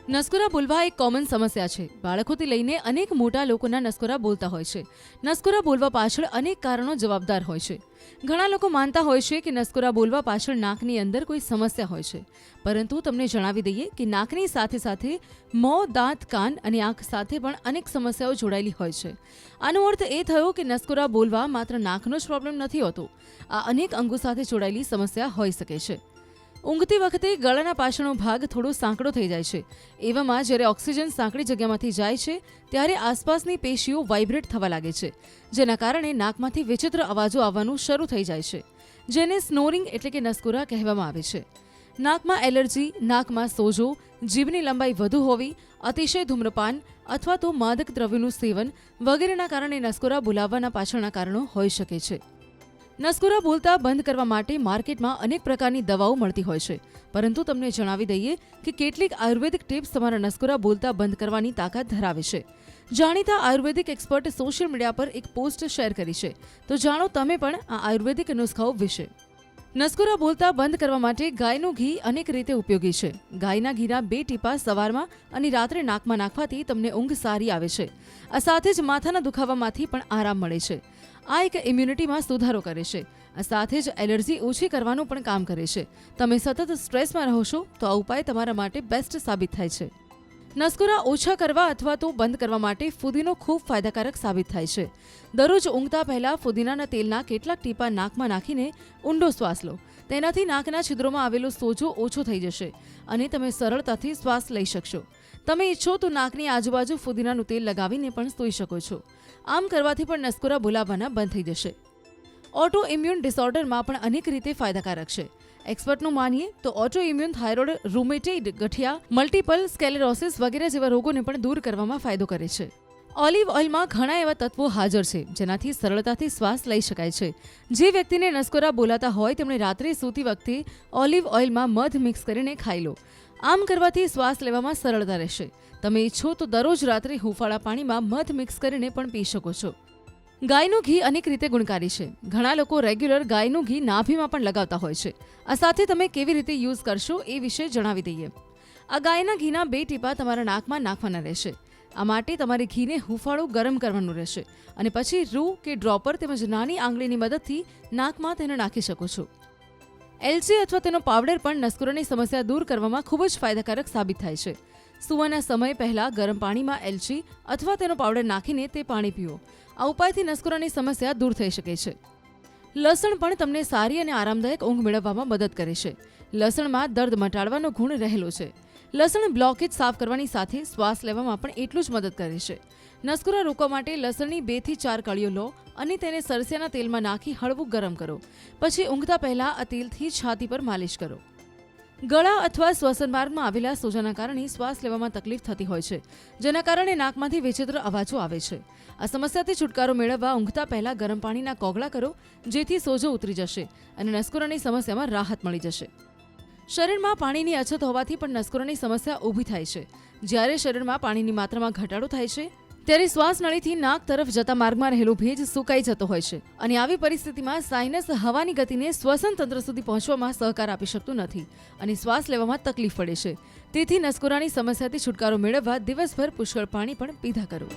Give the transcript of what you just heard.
નસકોરા બોલવા એક કોમન સમસ્યા છે. બાળકોથી લઈને અનેક મોટા લોકોના નસકોરા બોલતા હોય છે. નસકોરા બોલવા પાછળ અનેક કારણો જવાબદાર હોય છે. ઘણા લોકો માનતા હોય છે કે નસકોરા બોલવા પાછળ નાકની અંદર કોઈ સમસ્યા હોય છે, પરંતુ તમને જણાવી દઈએ કે નાકની સાથે સાથે મોં, દાંત, કાન અને આંખ સાથે પણ અનેક સમસ્યાઓ જોડાયેલી હોય છે. આનો અર્થ એ થયો કે નસકોરા બોલવા માત્ર નાકનો જ પ્રોબ્લેમ નથી હોતો. આ અનેક અંગો સાથે જોડાયેલી સમસ્યા હોઈ શકે છે. ઊંઘતી વખતે ગળાના પાછળનો ભાગ થોડો સાંકડો થઈ જાય છે. એવામાં જ્યારે ઓક્સિજન સાંકડી જગ્યામાંથી જાય છે ત્યારે આસપાસની પેશીઓ વાઇબ્રેટ થવા લાગે છે, જેના કારણે નાકમાંથી વિચિત્ર અવાજો આવવાનું શરૂ થઈ જાય છે, જેને સ્નોરિંગ એટલે કે નસકોરા કહેવામાં આવે છે. નાકમાં એલર્જી, નાકમાં સોજો, જીભની લંબાઈ વધુ હોવી, અતિશય ધૂમ્રપાન અથવા તો માદક દ્રવ્યોનું સેવન વગેરેના કારણે નસકોરા બોલાવવાના પાછળના કારણો હોઈ શકે છે. નસકોરા બોલતા બંધ કરવા માટે માર્કેટમાં અનેક પ્રકારની દવાઓ મળતી હોય છે, પરંતુ તમને જણાવી દઈએ કે કેટલીક આયુર્વેદિક ટિપ્સ તમારા નસકોરા બોલતા બંધ કરવાની તાકાત ધરાવે છે. જાણીતા આયુર્વેદિક એક્સપર્ટ સોશિયલ મીડિયા પર એક પોસ્ટ શેર કરી છે, તો જાણો તમે પણ આ આયુર્વેદિક નુસ્ખાઓ વિશે. નસકોરા બોલતા બંધ કરવા માટે ગાયનું ઘી અનેક રીતે ઉપયોગી છે. ગાયના ઘીના 2 ટીપા સવારમાં અને રાત્રે નાકમાં નાખવાથી તમને ઊંઘ સારી આવે છે. આ સાથે જ માથાના દુખાવામાંથી પણ આરામ મળે છે. આ એક ઇમ્યુનિટીમાં સુધારો કરે છે. આ સાથે જ એલર્જી ઓછી કરવાનું પણ કામ કરે છે. તમે સતત સ્ટ્રેસમાં રહો છો તો આ ઉપાય તમારા માટે બેસ્ટ સાબિત થાય છે. નસકોરા ઓછા કરવા અથવા તો બંધ કરવા માટે ફુદીનો ખૂબ ફાયદાકારક સાબિત થાય છે. દરરોજ ઊંઘતા પહેલા ફુદીનાના તેલના કેટલાક ટીપા નાકમાં નાખીને ઊંડો શ્વાસ લો. તેનાથી નાકના છિદ્રોમાં આવેલો સોજો ઓછો થઈ જશે અને તમે સરળતાથી શ્વાસ લઈ શકશો. તમે ઈચ્છો તો નાકની આજુબાજુ ફુદીનાનું તેલ લગાવીને પણ સૂઈ શકો છો. આમ કરવાથી પણ નસકોરા બોલાવવાના બંધ થઈ જશે. ઓટો ઇમ્યુન ડિસઓર્ડરમાં પણ અનેક રીતે ફાયદાકારક છે. એક્સપર્ટનું માનીએ તો auto immune thyroid, rheumatoid ગઠિયા, multiple સ્કેલેરોસિસ વગેરે જેવા રોગોને પણ દૂર કરવામાં ફાયદો કરે છે. ઓલિવ ઓઇલમાં ઘણા એવા તત્વો હાજર છે જેનાથી સરળતાથી શ્વાસ લઈ શકાય છે. જે વ્યક્તિને નસકોરા બોલાતા હોય તેમણે રાત્રે સૂતી વખતે ઓલિવ ઓઇલમાં મધ મિક્સ કરીને ખાઈ લો. આમ કરવાથી શ્વાસ લેવામાં સરળતા રહેશે. તમે ઈચ્છો તો દરરોજ રાત્રે હૂંફાળા પાણીમાં મધ મિક્સ કરીને પણ પી શકો છો. ગાયનું ઘી અનેક રીતે ગુણકારી છે. ઘણા લોકો રેગ્યુલર ગાયનું ઘી નાભીમાં પણ લગાવતા હોય છે. આ સાથે તમે કેવી રીતે યુઝ કરશો એ વિશે જણાવી દઈએ. આ ગાયના ઘીના 2 ટીપા તમારા નાકમાં નાખવાના રહેશે. આ માટે તમારે ઘીને હૂંફાળું ગરમ કરવાનું રહેશે અને પછી રૂ કે ડ્રોપર તેમજ નાની આંગળીની મદદથી નાકમાં તેને નાખી શકો છો. એલચી અથવા તેનો પાવડર પણ નસકોરાની સમસ્યા દૂર કરવામાં ખૂબ જ ફાયદાકારક સાબિત થાય છે. સૂવાના સમય પહેલા ગરમ પાણીમાં એલચી અથવા તેનો પાવડર નાખીને તે પાણી પીવો. આ ઉપાયથી નસકોરાની સમસ્યા દૂર થઈ શકે છે. લસણ પણ તમને સારી અને આરામદાયક ઊંઘ મેળવવામાં મદદ કરે છે. લસણમાં દર્દ મટાડવાનો ગુણ રહેલો છે. લસણ બ્લોકેજ સાફ કરવાની સાથે શ્વાસ લેવામાં પણ એટલું જ મદદ કરે છે. નસકોરા રોકવા માટે લસણની 2 થી 4 કળીઓ લો અને તેને સરસિયાના તેલમાં નાખી હળવું ગરમ કરો. પછી ઊંઘતા પહેલા આ તેલથી છાતી પર માલિશ કરો. ગળા અથવા શ્વસન માર્ગમાં આવેલા સોજાના કારણે શ્વાસ લેવામાં તકલીફ થતી હોય છે, જેના કારણે નાકમાંથી વિચિત્ર અવાજો આવે છે. આ સમસ્યાથી છુટકારો મેળવવા ઊંઘતા પહેલા ગરમ પાણીના કોગળા કરો, જેથી સોજો ઉતરી જશે અને નસકોરાની સમસ્યામાં રાહત મળી જશે. શરીરમાં પાણીની અછત હોવાથી પણ નસકોરાની સમસ્યા ઊભી થાય છે. જ્યારે શરીરમાં પાણીની માત્રામાં ઘટાડો થાય છે ત્યારે શ્વાસ નળીથી નાક તરફ જતા માર્ગમાં રહેલો ભેજ સુકાઈ જતો હોય છે અને આવી પરિસ્થિતિમાં સાઇનસ હવાની ગતિને શ્વસન તંત્ર સુધી પહોંચવામાં સહકાર આપી શકતું નથી અને શ્વાસ લેવામાં તકલીફ પડે છે. તેથી નસકોરાની સમસ્યાથી છુટકારો મેળવવા દિવસભર પુષ્કળ પાણી પણ પીધા કરો.